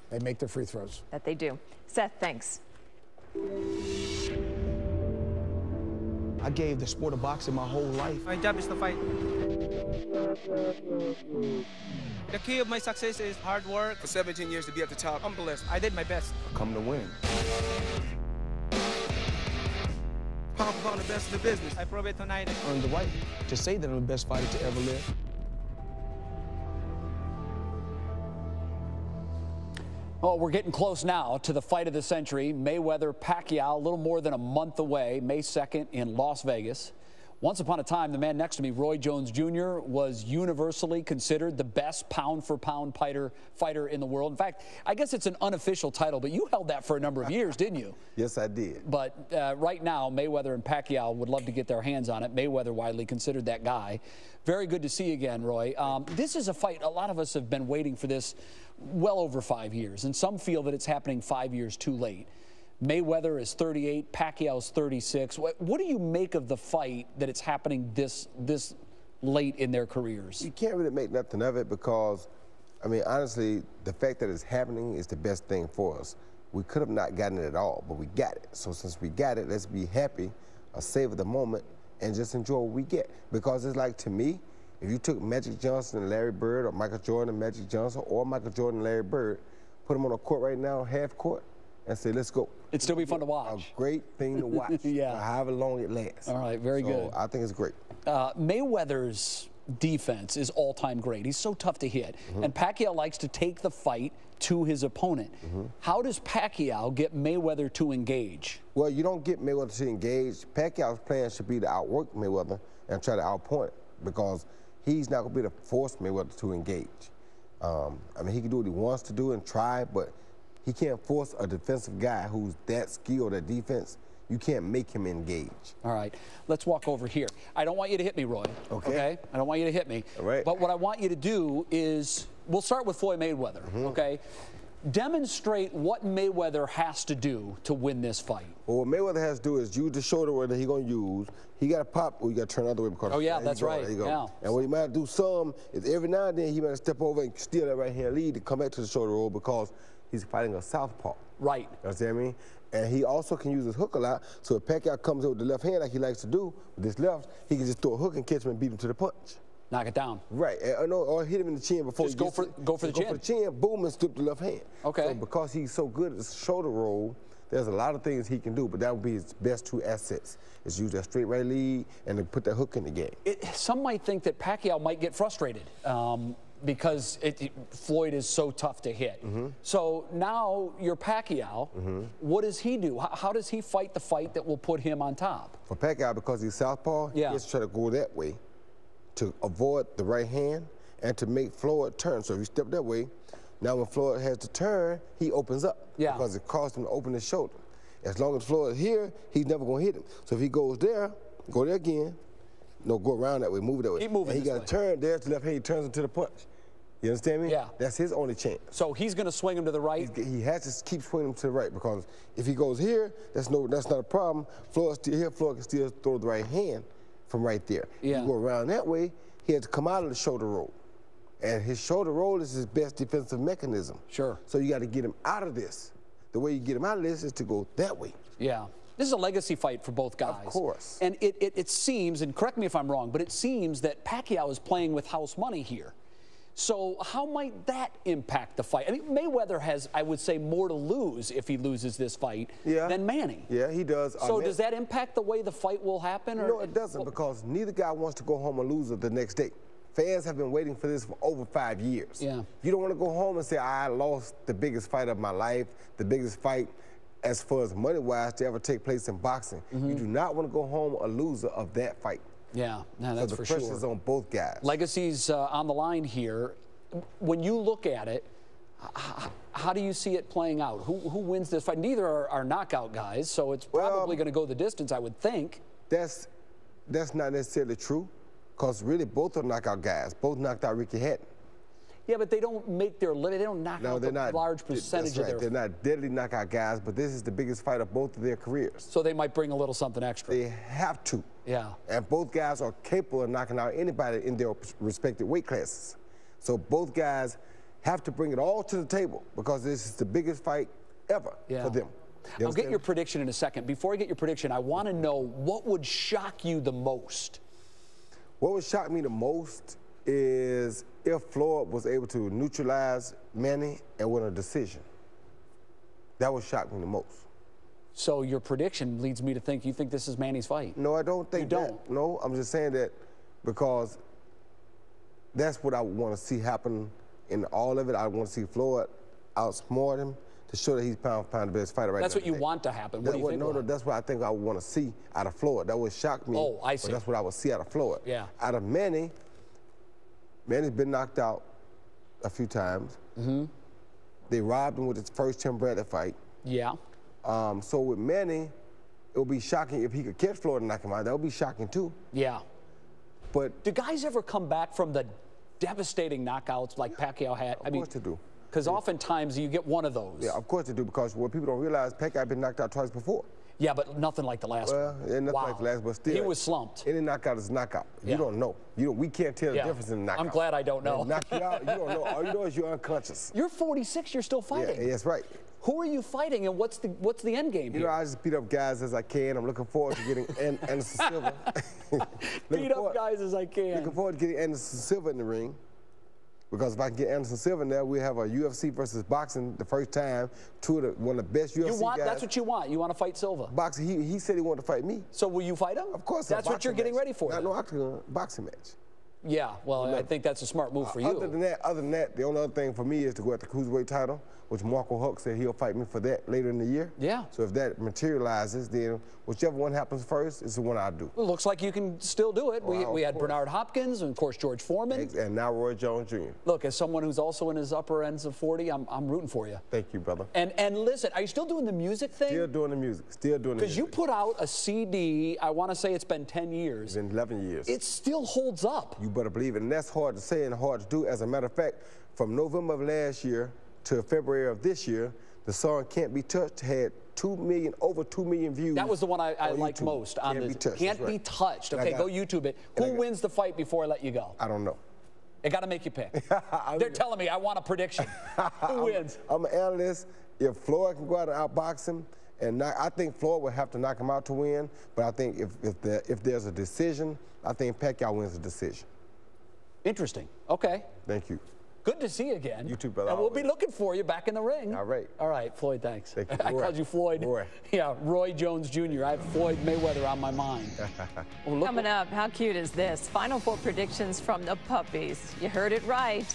They make their free throws. That they do. Seth, thanks. I gave the sport of boxing my whole life. My job is to fight. The key of my success is hard work. For 17 years to be at the top, I'm blessed. I did my best. I come to win. Pound for pound, the best in the business. I prove it tonight. Earned the right to say that I'm the best fighter to ever live. Well, we're getting close now to the fight of the century. Mayweather-Pacquiao, a little more than a month away, May 2nd in Las Vegas. Once upon a time, the man next to me, Roy Jones Jr., was universally considered the best pound-for-pound fighter in the world. In fact, I guess it's an unofficial title, but you held that for a number of years, didn't you? Yes, I did. But right now, Mayweather and Pacquiao would love to get their hands on it. Mayweather widely considered that guy. Very good to see you again, Roy. This is a fight, a lot of us have been waiting for this well over 5 years, and some feel that it's happening 5 years too late. Mayweather is 38, Pacquiao's 36. What do you make of the fight that it's happening this late in their careers? You can't really make nothing of it because, I mean, honestly, the fact that it's happening is the best thing for us. We could have not gotten it at all, but we got it. So since we got it, let's be happy, savor the moment, and just enjoy what we get. Because it's like, to me, if you took Magic Johnson and Larry Bird, or Michael Jordan and Magic Johnson, or Michael Jordan and Larry Bird, put them on a court right now, half court, and say, let's go. It'd still be fun to watch. A great thing to watch. Yeah. However long it lasts. All right, very good. I think it's great. Mayweather's defense is all-time great. He's so tough to hit. And Pacquiao likes to take the fight to his opponent. How does Pacquiao get Mayweather to engage? Well, you don't get Mayweather to engage. Pacquiao's plan should be to outwork Mayweather and try to outpoint it, because he's not going to be able to force Mayweather to engage. I mean, he can do what he wants to do and try, but he can't force a defensive guy who's that skilled at defense. You can't make him engage. All right, let's walk over here. I don't want you to hit me, Roy. Okay? I don't want you to hit me. All right. But what I want you to do is, we'll start with Floyd Mayweather, okay? Demonstrate what Mayweather has to do to win this fight. Well, what Mayweather has to do is use the shoulder roll that he's going to use. He got to pop, or you got to turn the other way. Because oh, yeah, that's right. There you go. Yeah. And what he might do some is every now and then he might step over and steal that right hand lead to come back to the shoulder roll, because he's fighting a southpaw. Right. You understand what I mean? And he also can use his hook a lot, so if Pacquiao comes in with the left hand like he likes to do, with this left, he can just throw a hook and catch him and beat him to the punch. Knock it down. Right, or hit him in the chin before just he go for the chin. Go for the chin, boom, and strip the left hand. Okay. So because he's so good at the shoulder roll, there's a lot of things he can do, but that would be his best two assets, is use that straight right lead and then put that hook in the game. Some might think that Pacquiao might get frustrated because Floyd is so tough to hit. So now you're Pacquiao. What does he do? How does he fight the fight that will put him on top? For Pacquiao, because he's southpaw, he has to try to go that way to avoid the right hand and to make Floyd turn. So if you step that way, now when Floyd has to turn, he opens up because it caused him to open his shoulder. As long as Floyd is here, he's never going to hit him. So if he goes there, go there again, no, go around that way, move it that way. Keep moving. And he got to turn there to the left hand, he turns into the punch. You understand me? Yeah. That's his only chance. So he's going to swing him to the right? He has to keep swinging him to the right, because if he goes here, that's not a problem. Floyd's still here, Floyd can still throw the right hand from right there. Yeah. You go around that way, he had to come out of the shoulder roll. And his shoulder roll is his best defensive mechanism. Sure. So you got to get him out of this. The way you get him out of this is to go that way. Yeah. This is a legacy fight for both guys. Of course. And it seems, and correct me if I'm wrong, but it seems that Pacquiao is playing with house money here. So how might that impact the fight? I mean, Mayweather has, I would say, more to lose if he loses this fight than Manny. Yeah, he does. So does that impact the way the fight will happen? No, it doesn't, because neither guy wants to go home a loser the next day. Fans have been waiting for this for over 5 years. Yeah. You don't want to go home and say, I lost the biggest fight of my life, the biggest fight as far as money-wise to ever take place in boxing. You do not want to go home a loser of that fight. Yeah, no, that's for sure. So the pressure's on both guys. Legacy's on the line here. When you look at it, how do you see it playing out? Who wins this fight? Neither are knockout guys, so it's probably going to go the distance, I would think. That's not necessarily true, because really both are knockout guys. Both knocked out Ricky Hatton. Yeah, but they don't make their living. They don't knock out a large percentage of their. They're not deadly knockout guys, but this is the biggest fight of both of their careers. So they might bring a little something extra. They have to. Yeah. And both guys are capable of knocking out anybody in their respective weight classes. So both guys have to bring it all to the table because this is the biggest fight ever for them. I'll get your prediction in a second. Before I get your prediction, I want to know what would shock you the most? What would shock me the most is if Floyd was able to neutralize Manny and win a decision. That would shock me the most. So your prediction leads me to think you think this is Manny's fight. No, I don't think you that. don't. No, I'm just saying that because that's what I want to see happen in all of it. I want to see Floyd outsmart him to show that he's pound for pound the best fighter right now. That's what you want to happen. What do you think? No, that's what I think I would want to see out of Floyd. That would shock me. Oh, I see. But that's what I would see out of Floyd. Yeah. Out of Manny, Manny's been knocked out a few times. They robbed him with his first Tim Bradley fight. Yeah. So with Manny, it would be shocking if he could catch Floyd and knock him out. That would be shocking too. Yeah. But do guys ever come back from the devastating knockouts like Pacquiao had? Of course they do. Because oftentimes you get one of those. Yeah, of course they do, because what people don't realize, Pacquiao had been knocked out twice before. Yeah, but nothing like the last one. Well, yeah, nothing like the last, but still. He was slumped. Any knockout is a knockout. Yeah. You don't know. We can't tell the difference in a knockout. I'm glad I don't know. They knock you out, you don't know. All you know is you're unconscious. You're 46, you're still fighting. Yeah, that's right. Who are you fighting, and what's the end game here? You know, I just beat up guys as I can. I'm looking forward to getting Anderson Silva. Beat up guys as I can. Looking forward to getting Anderson Silva in the ring. Because if I can get Anderson Silva in there, we have a UFC versus boxing the first time. One of the best UFC guys. That's what you want. You want to fight Silva. Boxing. He said he wanted to fight me. So will you fight him? Of course. That's what you're getting ready for. Not no octagon, boxing match. Yeah. Well, I think that's a smart move for you. Other than that, the only other thing for me is to go at the cruiserweight title, which Marco Huck said he'll fight me for that later in the year. Yeah. So if that materializes, then whichever one happens first is the one I'll do. It looks like you can still do it. We had Bernard Hopkins and, of course, George Foreman. And now Roy Jones Jr. Look, as someone who's also in his upper ends of 40, I'm rooting for you. Thank you, brother. And listen, are you still doing the music thing? Still doing the music. Still doing the music. Because you put out a CD, I want to say it's been 10 years. It's been 11 years. It still holds up. You better believe it. And that's hard to say and hard to do. As a matter of fact, from November of last year to February of this year, the song Can't Be Touched had over 2 million views. That was the one I liked YouTube. most. On Can't Be Touched. Can't Be Touched. Okay, go YouTube it. Who wins the fight before I let you go? I don't know. I got to make you pick. They're telling me I want a prediction. Who wins? I'm an analyst. If Floyd can go out and outbox him, and I think Floyd would have to knock him out to win, but I think if there's a decision, I think Pacquiao wins the decision. Interesting. Okay. Thank you. Good to see you again. You too, brother. And we'll be looking for you back in the ring. All right. All right, Floyd, thanks. Thank you. I called you Floyd. Roy. Yeah, Roy Jones Jr. I have Floyd Mayweather on my mind. Coming up, how cute is this? Final Four predictions from the puppies. You heard it right.